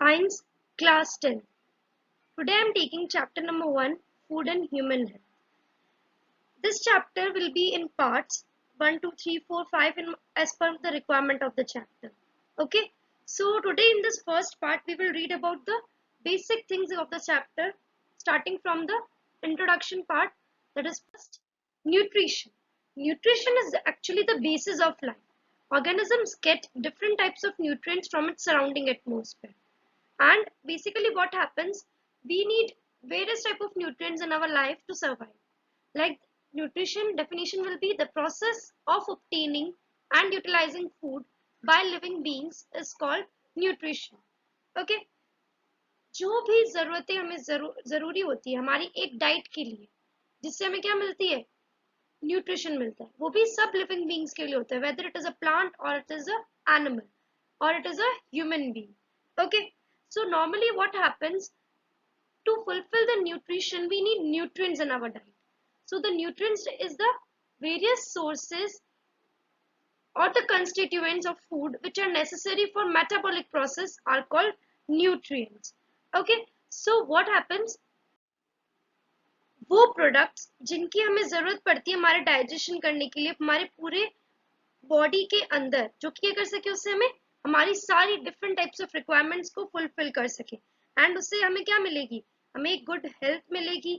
Science Class 10. Today I am taking chapter number 1, Food and Human Health. This chapter will be in parts 1, 2, 3, 4, 5 as per the requirement of the chapter. Okay, so today in this first part we will read about the basic things of the chapter, starting from the introduction part, that is first nutrition. Nutrition is actually the basis of life. Organisms get different types of nutrients from its surrounding atmosphere. And basically what happens, we need various type of nutrients in our life to survive. Like nutrition definition will be the process of obtaining and utilizing food by living beings is called nutrition. Okay, जो भी जरूरतें हमें जरूरी होती है हमारी एक diet के लिए, जिससे हमें क्या मिलती है, न्यूट्रिशन मिलता है, वो भी सब लिविंग बींग्स के लिए होता है, whether it is a plant or it is a animal or it is a human being. Okay, so normally what happens, to fulfill the nutrition we need nutrients in our diet. So the nutrients is the various sources or the constituents of food which are necessary for metabolic process are called nutrients. Okay, so what happens, वो products जिनकी हमें जरूरत पड़ती है हमारे digestion करने के लिए हमारे पूरे बॉडी के अंदर, जो कि क्या कर सके, उससे हमें हमारी सारी डिफरेंट टाइप्स ऑफ रिक्वायरमेंट्स को फुलफिल कर सके, एंड उससे हमें क्या मिलेगी, हमें एक गुड हेल्थ मिलेगी,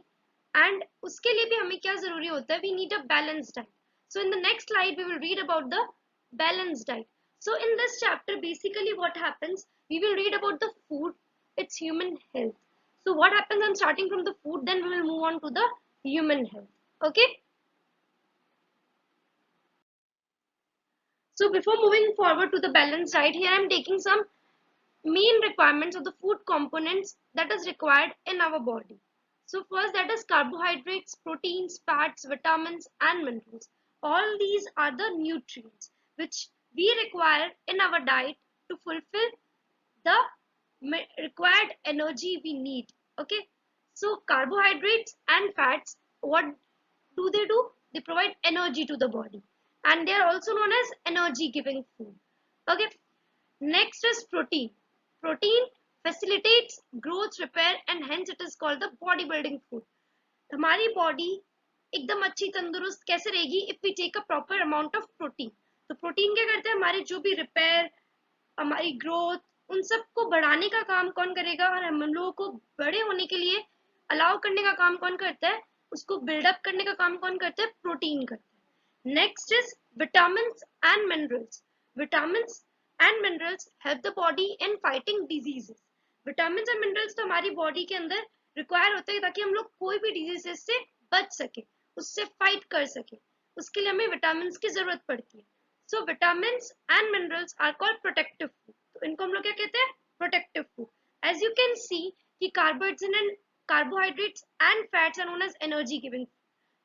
एंड उसके लिए भी हमें क्या जरूरी होता है, we need a balance diet. So in the next slide we will read about the balance diet. So in this chapter basically what happens, we will read about the food, its human health. So what happens, I'm starting from the food, then we will move on to the human health. Okay, so before moving forward to the balance diet, here I'm taking some main requirements of the food components that is required in our body. So first, that is carbohydrates, proteins, fats, vitamins and minerals. All these are the nutrients which we require in our diet to fulfill the required energy we need. Okay, so carbohydrates and fats, what do? They provide energy to the body, and they are also known as energy giving food. Okay, next is protein. Protein facilitates growth, repair and hence it is called the body building food. हमारी body एकदम अच्छी तंदुरुस्त कैसे रहेगी, if we take a proper amount of protein. तो protein क्या करता है, हमारे जो भी रिपेयर, हमारी ग्रोथ, उन सबको बढ़ाने का काम कौन करेगा, और हम लोगों को बड़े होने के लिए अलाउ करने का काम कौन करता है, उसको बिल्डअप करने का काम कौन करता है, प्रोटीन करता है. Next is vitamins and minerals. Vitamins and minerals help the body in fighting diseases. Vitamins and minerals तो हमारी बॉडी के अंदर रिक्वायर होता है ताकि हम लोग कोई भी डिजीजेस से बच सके, उससे फाइट कर सके, उसके लिए हमें विटामिन्स की जरूरत पड़ती है. So vitamins and minerals are called protective food. तो इनको हम लोग क्या कहते हैं, protective food. As you can see कि carbohydrates and fats are known as energy giving.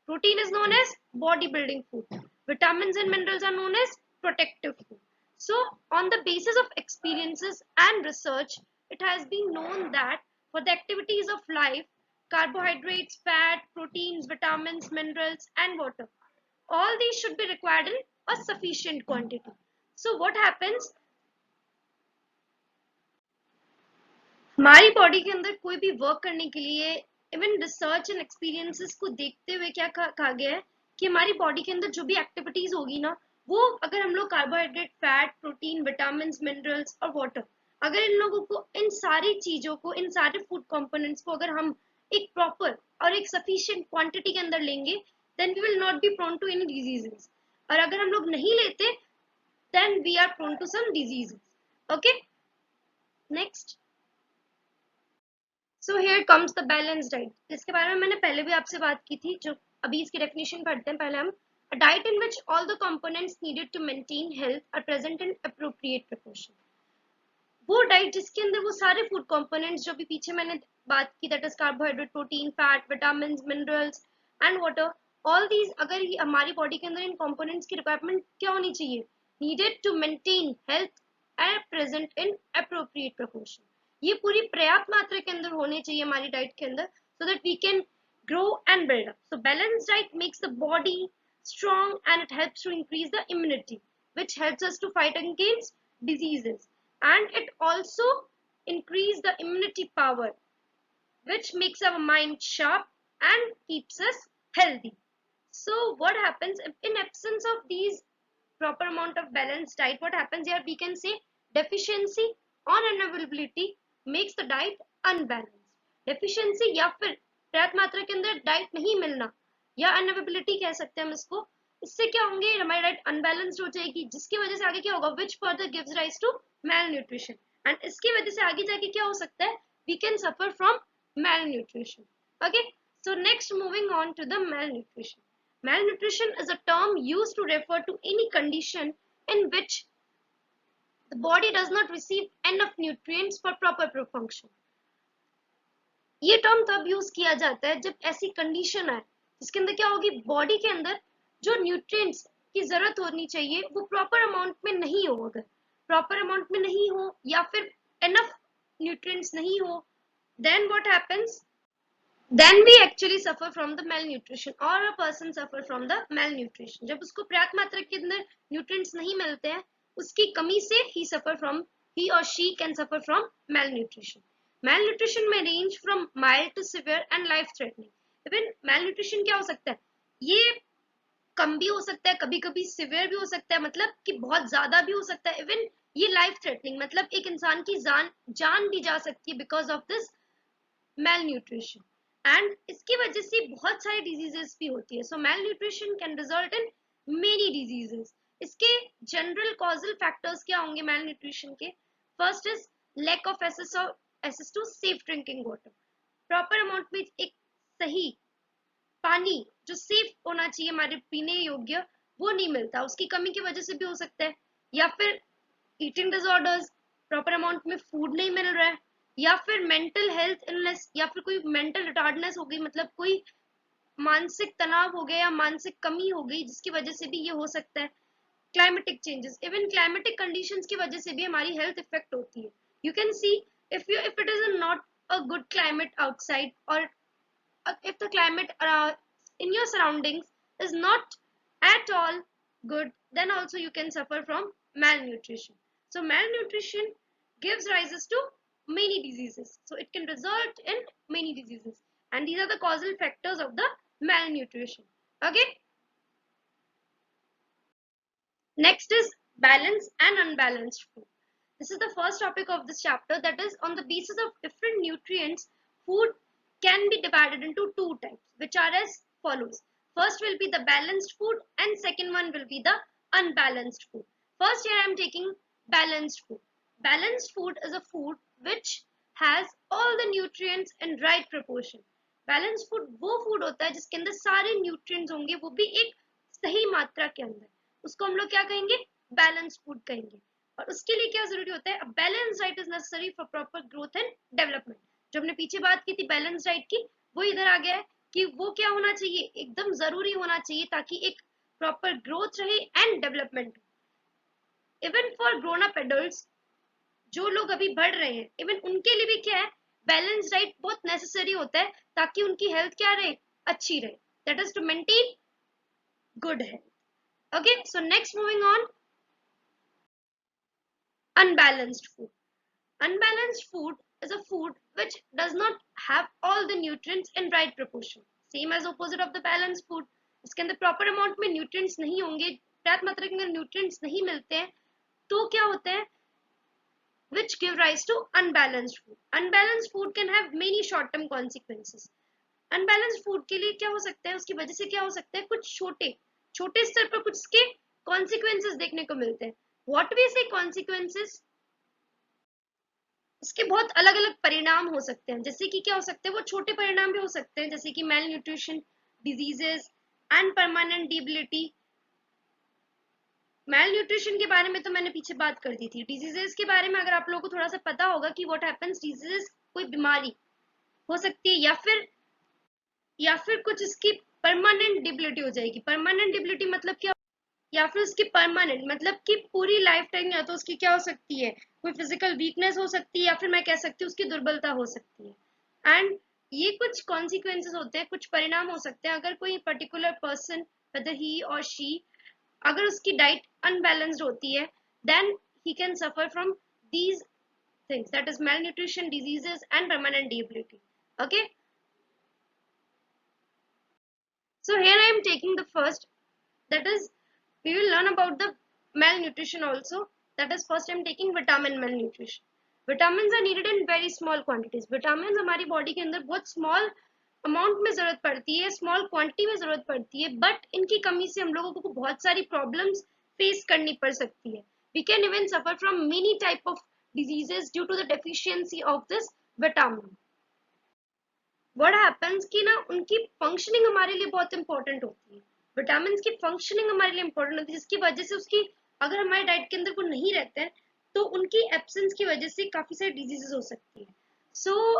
Protein is known as body building food. Vitamins and minerals are known as protective food. So on the basis of experiences and research, it has been known that for the activities of life, carbohydrates, fat, proteins, vitamins, minerals and water, all these should be required in a sufficient quantity. So what happens, हमारी body के अंदर कोई भी work करने के लिए, even research and experiences को देखते हुए क्या कहा गया है कि हमारी बॉडी के अंदर जो भी एक्टिविटीज होगी ना, वो अगर हम लोग carbohydrate, fat, protein, vitamin, minerals और वाटर, अगर इन लोगों को, इन सारी चीजों को, इन सारे फूड कंपोनेंट्स को अगर हम एक प्रॉपर और एक सफिशिएंट क्वांटिटी के अंदर लेंगे, then we will not be prone to any diseases. और अगर हम लोग नहीं लेते, then we are prone to some diseases. Okay, next. So here comes the balance diet, जिसके बारे में मैंने पहले भी आपसे बात की थी. जो अभी इसकी डेफिनेशन पढ़ते हैं पहले हम. A diet in which all the components needed to maintain health are present in appropriate proportion. वो डाइट जिसके अंदर वो सारे फूड कंपोनेंट्स जो भी पीछे मैंने बात की, that is carbohydrate, protein, fat, vitamin, minerals and water, all these अगर हमारी बॉडी के अंदर इन कंपोनेंट्स की रिक्वायरमेंट क्या होनी चाहिए, needed to maintain health and present in appropriate proportion. ये पूरी पर्याप्त मात्रा के अंदर होने चाहिए हमारी डाइट के अंदर, so that we can grow and build up. So balanced diet makes the body strong and it helps to increase the immunity, which helps us to fight against diseases, and it also increase the immunity power, which makes our mind sharp and keeps us healthy. So what happens in absence of these proper amount of balanced diet? What happens here? We can say deficiency or unavailability makes the diet unbalanced. Deficiency या फिर पर्याप्त मात्रा के अंदर diet नहीं मिलना या अनअवेबिलिटी कह सकते हैं हम इसको, इससे क्या होंगे, हमारी डाइट अनबैलेंस्ड हो जाएगी, जिसकी वजह से आगे क्या होगा, which further gives rise to malnutrition, and इसकी वजह से आगे जाके क्या हो सकता है, we can suffer from malnutrition. Okay, so next moving on to the malnutrition. Malnutrition is a term used to refer to any condition in which the body does not receive enough nutrients for proper function. ये term तब use किया जाता है जब ऐसी condition आए जिसके अंदर क्या होगी, बॉडी के अंदर जो न्यूट्रिएंट्स की जरूरत होनी चाहिए वो प्रॉपर अमाउंट में नहीं हो, अगर प्रॉपर अमाउंट में नहीं हो या फिर एनफ न्यूट्रिएंट्स नहीं हो, then what happens, then we actually suffer from the malnutrition or a person suffer from the malnutrition. जब उसको पर्याप्त मात्रा के अंदर न्यूट्रिएंट्स नहीं मिलते हैं, उसकी कमी से he or she can suffer from malnutrition. Malnutrition may range from mild to severe and life threatening. Even malnutrition क्या हो सकता है, ये कम भी हो सकता है, कभी कभी सिवियर भी हो सकता है, मतलब कि बहुत ज्यादा भी हो सकता है, इवन ये लाइफ थ्रेटनिंग, मतलब एक इंसान की जान भी जा सकती है because of this malnutrition. And इसकी वजह से बहुत सारी डिजीजेस भी होती है. So malnutrition can result in many diseases. इसके जनरल कॉजल फैक्टर्स क्या होंगे malnutrition के? First is lack of access to safe drinking water. Proper amount में एक सही पानी जो सेफ होना चाहिए हमारे पीने योग्य वो नहीं मिलता, उसकी कमी की वजह से भी हो सकता है. या फिर ईटिंग डिसऑर्डर्स, प्रॉपर अमाउंट में फूड नहीं मिल रहा है, या फिर मेंटल हेल्थ इलनेस, या फिर कोई मेंटल रिटार्डनेस हो गई, मतलब कोई मानसिक तनाव हो गया या मानसिक कमी हो गई जिसकी वजह से भी ये हो सकता है. Climatic changes, even climatic conditions की वजह से भी हमारी हेल्थ इफेक्ट होती है. You can C if it is not a good climate outside, or if the climate in your surroundings is not at all good, then also you can suffer from malnutrition. So malnutrition gives rises to many diseases, so it can result in many diseases, and these are the causal factors of the malnutrition. Okay, next is balanced and unbalanced food. This is the first topic of this chapter, that is, on the basis of different nutrients, food can be divided into two types, which are as follows. First will be the balanced food and second one will be the unbalanced food. First, here I am taking balanced food. Balanced food is a food which has all the nutrients in right proportion. Balanced food वो food होता है जिसके अंदर सारे nutrients होंगे, वो भी एक सही मात्रा के अंदर. उसको हम लोग क्या कहेंगे, balanced food कहेंगे. और उसके लिए क्या जरूरी होता है, balance diet is necessary for proper growth and development. जो हमने पीछे बात की थी बैलेंस डाइट की, वो इधर आ गया है कि वो क्या होना चाहिए, एकदम जरूरी होना चाहिए ताकि एक प्रॉपर ग्रोथ रहे and development. Even for grown up adults, जो लोग अभी बढ़ रहे हैं, इवन उनके लिए भी क्या है, बैलेंस डाइट बहुत नेसेसरी होता है ताकि उनकी हेल्थ क्या रहे, अच्छी रहे. That is to maintain good health. Okay, so next moving on, unbalanced food. Unbalanced food is a food which does not have all the nutrients in right proportion. Same as opposite of the balanced food. इसके अंदर proper amount में nutrients नहीं होंगे, पर्याप्त मात्रा के अंदर nutrients नहीं मिलते हैं, तो क्या होता है, which give rise to unbalanced food. Unbalanced food can have many short term consequences. Unbalanced food के लिए क्या हो सकता है, उसकी वजह से क्या हो सकता है, कुछ छोटे स्तर पर कुछ इसके consequences देखने को मिलते हैं. What we say consequences, इसके बहुत अलग अलग परिणाम हो सकते हैं. जैसे कि क्या हो सकते हैं, वो छोटे परिणाम भी हो सकते हैं, जैसे कि malnutrition, diseases and permanent disability. malnutrition के बारे में तो मैंने पीछे बात कर दी थी. diseases के बारे में अगर आप लोगों को थोड़ा सा पता होगा कि what happens, diseases कोई बीमारी हो सकती है या फिर कुछ इसकी परमानेंट डिबिलिटी हो जाएगी. परमानेंट डिबिलिटी मतलब क्या, या फिर उसकी परमानेंट मतलब कि पूरी लाइफ टाइम, या तो उसकी क्या हो सकती है, कोई फिजिकल वीकनेस हो सकती है, या फिर मैं कह सकती हूँ उसकी दुर्बलता हो सकती है. एंड ये कुछ कॉन्सिक्वेंसेस होते हैं, कुछ परिणाम हो सकते हैं अगर कोई पर्टिकुलर पर्सन, वेदर ही और शी, अगर उसकी डाइट अनबैलेंस्ड होती है, then he can suffer from these things, that is malnutrition, diseases, and permanent disability. Okay. So here I am taking the first, that is we will learn about the malnutrition also. That is first I am taking vitamin malnutrition. Vitamins are needed in very small quantities. Vitamins हमारी body के अंदर बहुत small amount में जरूरत पड़ती है, small quantity में जरूरत पड़ती है, बट इनकी कमी से हम लोगों को बहुत सारी प्रॉब्लम्स फेस करनी पड़ सकती है. We can even suffer from many type of diseases due to the deficiency of this vitamin. What happens कि ना उनकी फंक्शनिंग हमारे लिए बहुत इंपॉर्टेंट होती है. विटामिन की फंक्शनिंग हमारे लिए इंपॉर्टेंट होती है, जिसकी वजह से उसकी अगर हमारे डाइट के अंदर वो नहीं रहते हैं तो उनकी एब्सेंस की वजह से काफी सारी डिजीजेस हो सकती है. So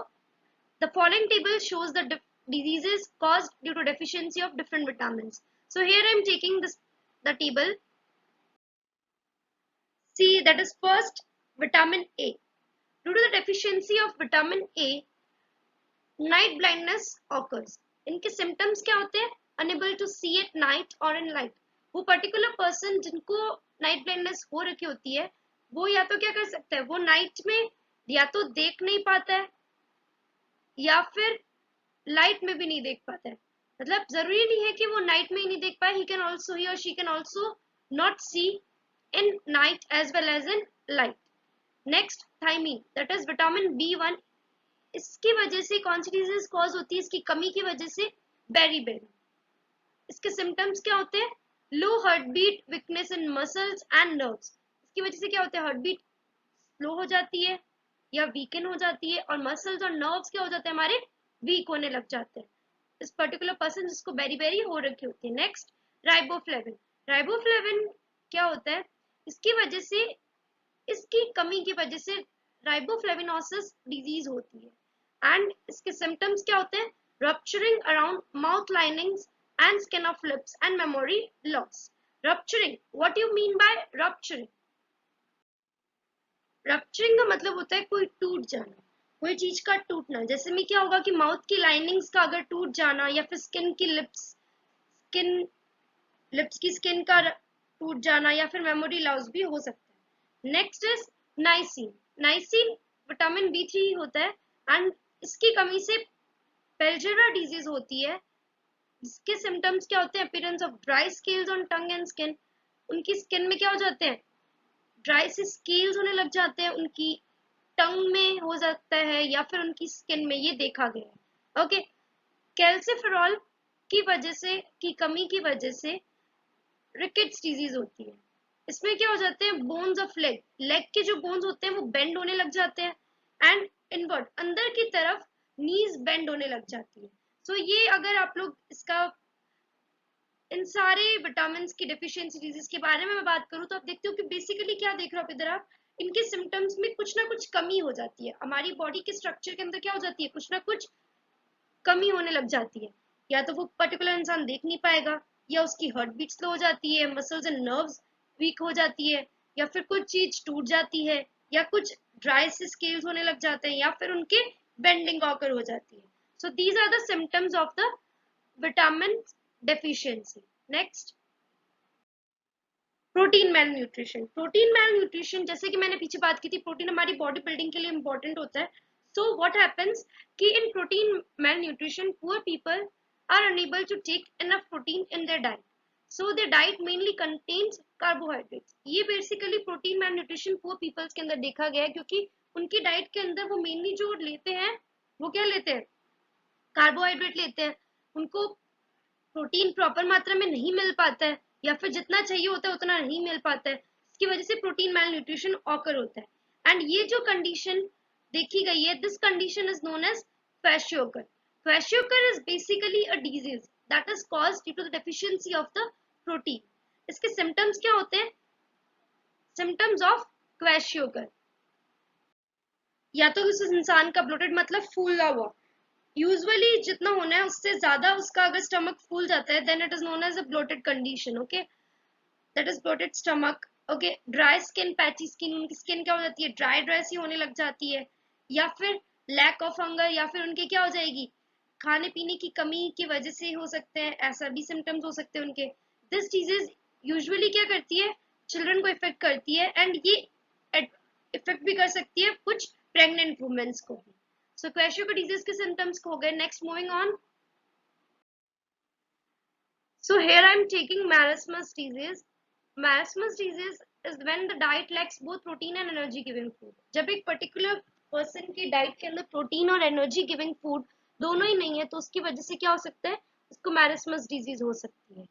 the following table shows the diseases caused due to deficiency of different vitamins. So here I am taking the table. See, that is first vitamin A. Due to the deficiency of vitamin A, night blindness occurs. इनके symptoms क्या होते हैं? Unable to see at night और in light. वो particular person जिनको night blindness हो रखी होती है वो या तो क्या कर सकता है, वो नाइट में या तो देख नहीं पाता है या फिर लाइट में भी नहीं देख पाता है. मतलब जरूरी नहीं है कि वो नाइट में ही नहीं देख पाए. ही कैन ऑल्सो, ही और she can also not see in night as well as in light. Next thiamine, that is vitamin B1. इसकी वजह से कौन सी डिजीज कॉज होती है? इसकी कमी की वजह से बेरीबेरी. इसके सिम्टम्स क्या होते हैं? Low heart beat, weakness in muscles and nerves. इसकी वजह से क्या होता है? हार्ट बीट स्लो हो जाती है या वीकन हो जाती है और मसल्स और नर्व्स क्या हो जाते हैं? हमारे वीक होने लग जाते हैं. इस पर्टिकुलर पर्सन जिसको बेरीबेरी हो रखी होती है. Next riboflavin. राइबोफ्लेविन क्या होता है? इसकी वजह से, इसकी कमी की वजह से राइबोफ्लेविनोसिस डिजीज होती है. एंड इसके सिम्टम्स क्या होते हैं? Rupturing around mouth linings and skin of lips and memory loss. Rupturing, what you mean by rupturing? Rupturing का मतलब होता है कोई टूट जाना, कोई चीज का टूटना. जैसे में क्या होगा कि माउथ की लाइनिंग्स का अगर टूट जाना या फिर स्किन की लिप्स की स्किन का टूट जाना या फिर मेमोरी लॉस भी हो सकता है. Next is niacin. Niacin vitamin B3 होता है एंड इसकी कमी से पेल्जेरा डिजीज होती है. इसके सिम्टम्स क्या होते हैं? Appearance of dry scales on tongue and skin. उनकी स्किन में क्या हो जाते हैं? ड्राई से स्केल्स होने लग जाते हैं. उनकी टंग में हो सकता है या फिर उनकी स्किन में, ये देखा गया है. ओके. कैल्सिफेरॉल की वजह से, की कमी की वजह से रिकेट्स डिजीज होती है. इसमें क्या हो जाते हैं? बोन्स ऑफ लेग, लेग के जो बोन्स होते हैं वो बेंड होने लग जाते हैं एंड इनवर्ट, अंदर की तरफ नीज बेंड होने लग जाती है. सो ये अगर आप लोग इसका, इन सारे विटामिन की डेफिशिएंसी डिजीज के बारे में मैं बात करूं तो आप देखते हो कि बेसिकली क्या देख रहे हो आप इधर, आप इनके सिम्टम्स में कुछ ना कुछ कमी हो जाती है. हमारी बॉडी के स्ट्रक्चर के अंदर क्या हो जाती है? कुछ ना कुछ कमी होने लग जाती है. या तो वो पर्टिकुलर इंसान देख नहीं पाएगा, या उसकी हार्ट बीट स्लो हो जाती है, मसल्स एंड नर्व्स वीक हो जाती है, या फिर कुछ चीज टूट जाती है, या कुछ ड्राई से स्केल्स होने लग जाते हैं, या फिर उनके बेंडिंग ऑकर हो जाती है. So these are the symptoms of the vitamin deficiency. Next, protein malnutrition. Protein malnutrition, जैसे कि मैंने पीछे बात की थी, प्रोटीन हमारी बॉडी बिल्डिंग के लिए इंपॉर्टेंट होता है. सो व्हाट हैपेंस कि इन protein mail nutrition poor people are unable to take enough protein in their diet. So their diet mainly contains carbohydrates. ये basically protein malnutrition poor peoples के अंदर देखा गया है, क्योंकि उनकी डाइट के अंदर वो मेनली जो लेते हैं वो क्या लेते हैं? कार्बोहाइड्रेट लेते हैं. उनको प्रोटीन प्रॉपर मात्रा में नहीं मिल पाता है या फिर जितना चाहिए होता है उतना नहीं मिल पाता है. इसकी वजह से प्रोटीन मेल न्यूट्रिशन ऑकर होता है. एंड ये जो कंडीशन देखी गई है, this condition is known as kwashiorkor. Kwashiorkor is basically a disease that is caused due to the deficiency of the protein. इसके symptoms क्या होते हैं? Symptoms of Kwashiorkor. या तो उस इंसान का bloated मतलब फूला हुआ, यूजुअली जितना होना है उससे ज्यादा उसका अगर स्टमक फूल जाता है then it is known as a bloated condition. Okay, that is bloated stomach. Okay, dry skin, patchy skin. उनकी स्किन क्या हो जाती है? ड्राई सी होने लग जाती है, या फिर lack of hunger, या फिर उनके क्या हो जाएगी? खाने पीने की कमी की वजह से हो सकते हैं. ऐसा भी सिम्टम्स हो सकते हैं उनके. दिस डिजीज यूजुअली क्या करती है? चिल्ड्रन को इफेक्ट करती है एंड ये इफेक्ट भी कर सकती है कुछ प्रेग्नेंट वुमेन्स को भी। सो क्वेश्चन डिजीज के सिम्टम्स हो गए। Next moving on. So here I am taking marasmus disease. Marasmus disease is when the diet lacks both protein and energy giving food. जब एक particular person की diet के अंदर protein और energy giving food दोनों ही नहीं है तो उसकी वजह से क्या हो सकता है, उसको marasmus disease हो सकती है।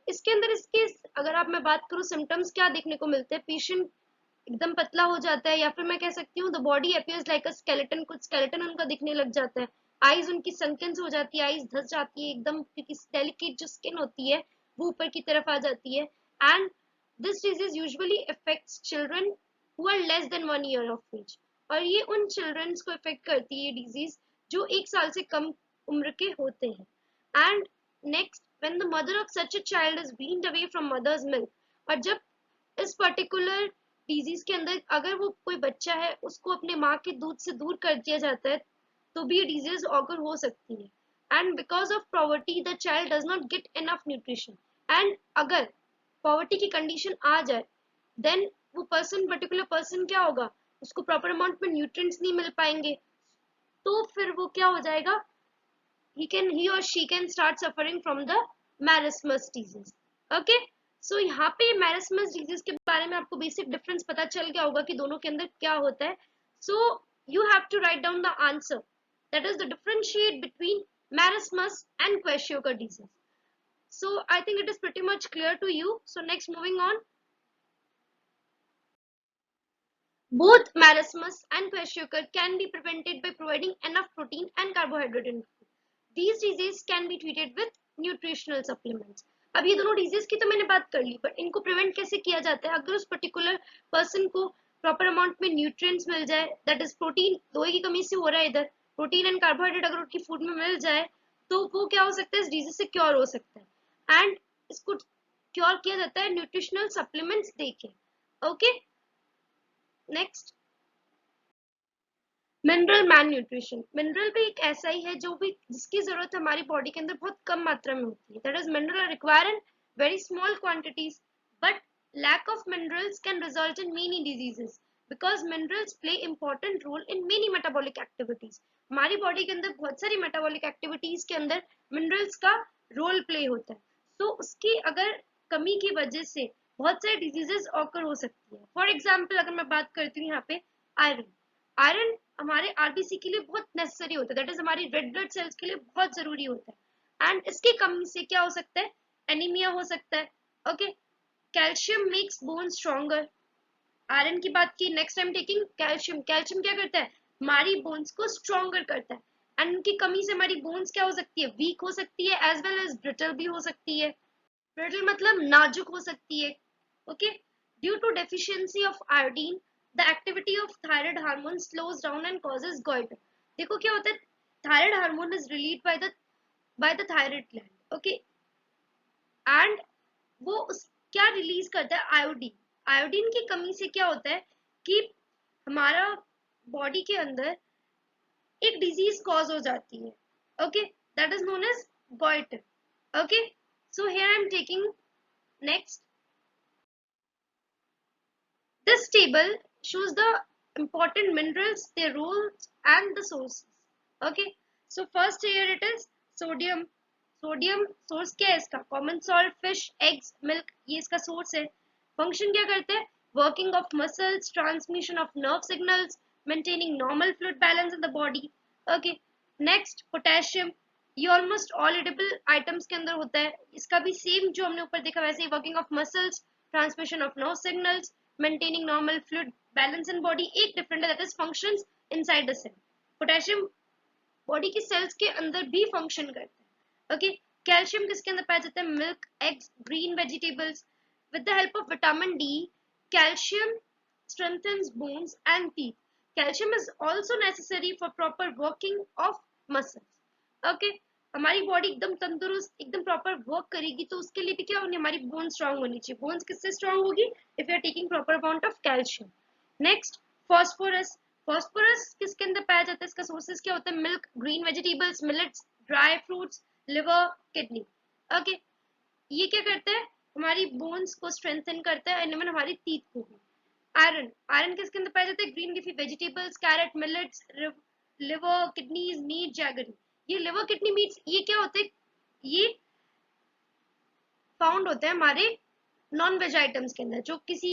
इसके अंदर इसके अगर आप मैं बात करूँ symptoms क्या देखने को मिलते हैं, patient एकदम पतला हो जाता है या फिर मैं कह सकती हूँ the body appears like a skeleton, कुछ स्केलेटन उनका दिखने लग जाता है। आईज उनकी सनकन हो जाती है, आईज धस जाती है एकदम, क्योंकि डेलिकेट जो स्किन होती है वो ऊपर की तरफ आ जाती है। And this disease usually affects children who are less than 1 year of age, और ये उन चिल्ड्रंस को अफेक्ट करती है ये डिजीज जो 1 साल से कम उम्र के होते हैं। And next, when the mother of such a child is weaned away from mother's milk, और जब इस पर्टिकुलर डिजीज के अंदर अगर वो कोई बच्चा है उसको अपने माँ के दूध से दूर कर दिया जाता है तो भी डिजीज ऑकर हो सकती है। And because of poverty the child does not get enough nutrition, and अगर पॉवर्टी की कंडीशन आ जाए देन वो पर्सन पर्टिकुलर पर्सन क्या होगा, उसको प्रॉपर अमाउंट में न्यूट्रिएंट्स नहीं मिल पाएंगे, तो फिर वो क्या हो जाएगा, he or she can start suffering from the marasmus disease. Okay, so यहाँ पे marasmus disease के बारे में आपको बेसिक डिफरेंस पता चल गया होगा कि दोनों के अंदर क्या होता है। So you have to write down the answer, that is the differentiate between marasmus and kwashiorkor disease. So I think it is pretty much clear to you. So next, moving on. Both marasmus and kwashiorkor can be prevented by providing enough protein and carbohydrate in food. These diseases can be treated with nutritional supplements. अब ये दोनों disease की तो मैंने बात कर ली, but इनको prevent कैसे किया जाता है, अगर उस पर्टिकुलर पर्सन को प्रॉपर अमाउंट में न्यूट्रिएंट्स मिल जाए, दैट इज प्रोटीन, दो की कमी से हो रहा है इधर, प्रोटीन एंड कार्बोहाइड्रेट अगर उनकी फूड में मिल जाए तो वो क्या हो सकता है, इस डिजीज से क्योर हो सकता है। एंड इसको क्योर किया जाता है न्यूट्रिशनल सप्लीमेंट्स देके। ओके, नेक्स्ट, मिनरल मैल न्यूट्रिशन। मिनरल भी एक ऐसा ही है जो भी जिसकी जरूरत हमारी बॉडी के अंदर बहुत कम मात्रा में होती है, that is mineral require in very small quantities, but lack of minerals can result in many diseases because minerals play important role in many metabolic activities. हमारी बॉडी के अंदर बहुत सारी मेटाबॉलिक एक्टिविटीज के अंदर मिनरल्स का रोल प्ले होता है, तो उसकी अगर कमी की वजह से बहुत सारे डिजीजेस ऑकर हो सकती है। फॉर एग्जाम्पल अगर मैं बात करती हूँ यहाँ पे आयरन, आयरन हमारे आरबीसी के लिए बहुत नेसेसरी होता है, दैट इज हमारी रेड ब्लड सेल्स के लिए बहुत जरूरी होता है। एंड इसकी कमी से क्या हो सकता है, एनीमिया हो सकता है। Okay, calcium makes bone stronger. Iron की बात की, next time taking calcium, calcium क्या करता है, हमारी बोन्स को स्ट्रॉन्गर करता है। एंड उनकी कमी से हमारी बोन्स क्या हो सकती है, वीक हो सकती है, एज वेल एज ब्रिटल भी हो सकती है। ब्रिटल मतलब नाजुक हो सकती है। Okay, due to deficiency of iodine the activity of thyroid hormone slows down and causes goitre. देखो क्या होता है, thyroid hormone is release by the thyroid gland. Okay, and वो उस क्या रिलीज करता है, आयोडीन। आयोडीन की कमी से क्या होता है कि हमारा बॉडी के अंदर एक डिजीज कॉज हो जाती है। Okay, that is known as goitre. Okay, so here I am taking next, this table shows the important minerals, their roles and the sources. Okay, so first here it is sodium. Sodium source क्या है इसका, common salt, fish, eggs, milk, ये इसका source है। Function क्या करते हैं, working of muscles, transmission of nerve signals, maintaining normal fluid balance in the body. Okay, next potassium, ये ऑलमोस्ट ऑल एडिबल आइटम्स के अंदर होता है, इसका भी सेम जो हमने ऊपर देखा वैसे ही, working of muscles, transmission of nerve signals, maintaining normal fluid balance in body, एक डिफरेंट है, that is functions inside the cell. Potassium body की सेल्स के अंदर भी फंक्शन करता है। ओके, कैल्शियम किसके अंदर पाया जाता है, milk, eggs, green vegetables. With the help of vitamin D, calcium strengthens bones and teeth. Calcium is also necessary for proper working of muscles. Okay, हमारी बॉडी एकदम तंदुरुस्त एकदम प्रॉपर वर्क करेगी तो उसके लिए भी क्या होनी, हमारी बोन स्ट्रांग होनी चाहिए। बोन्स किससे स्ट्रांग होगी, if you are taking proper amount of calcium. Next, phosphorus. Phosphorus किसके अंदर पाया जाता है, इसका सोर्सेस क्या होता है, milk, green vegetables, millets, dry fruits, liver, kidney. Okay, ये क्या करता है, हमारी बोन्स को स्ट्रेंथन करता है एंड इवन हमारी टीथ को भी। आयरन, आयरन किसके अंदर पाया जाता है? Green leafy vegetables, carrot, millets, liver, kidneys, meat, jaggery. ये लिवर, किडनी, मीट ये क्या होते हैं? ये फाउंड होते हैं हमारे नॉन वेज आइटम्स के अंदर। जो किसी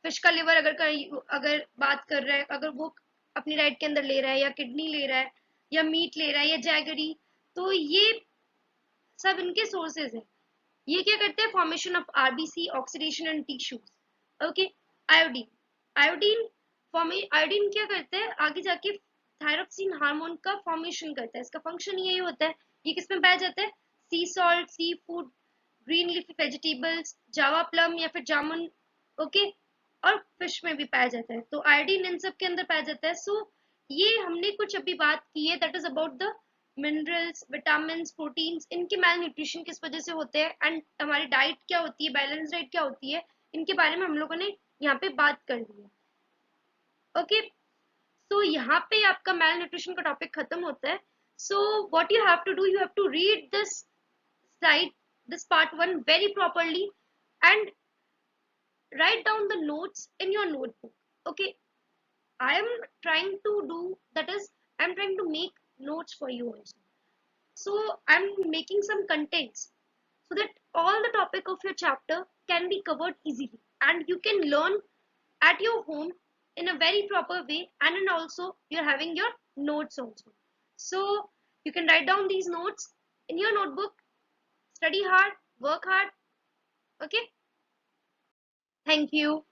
फिश का लिवर अगर बात कर रहा है, अगर वो अपनी डाइट के अंदर ले रहा है, या किडनी ले रहा है, या मीट ले रहा है, या जैगरी, तो ये सब इनके सोर्सेज है। ये क्या करते हैं? Formation of RBC, oxidation and tissues. Okay. Iodine, iodine iodine क्या करता है? आगे जाके थायरोक्सिन हार्मोन का फॉर्मेशन करता है। इसका फंक्शन यही होता है। ये किसमें पाया जाता है? सी salt, sea food, green leafy vegetables, जावा प्लम या फिर जामुन। ओके। और फिश में भी पाया जाता है। तो आयोडीन इन सब के अंदर पाया जाता है। सो ये हमने कुछ अभी बात की है, that is about the minerals, vitamin, proteins, इनके मेल न्यूट्रिशन किस वजह से होते हैं, एंड हमारी डाइट क्या होती है, बैलेंस डाइट क्या होती है, इनके बारे में हम लोगों ने यहाँ पे बात कर ली है। ओके। सो यहाँ पे आपका मेल न्यूट्रिशन का टॉपिक खत्म होता है। So what you have to do, you have to read this slide, this part 1 very properly, and write down the notes in your notebook. Okay. I am trying to do, that is, I'm trying to make notes for you also. So I'm making some contents so that all the topic of your chapter can be covered easily, and you can learn at your home in a very proper way, and then also you're having your notes also. So you can write down these notes in your notebook, study hard, work hard. Okay. Thank you.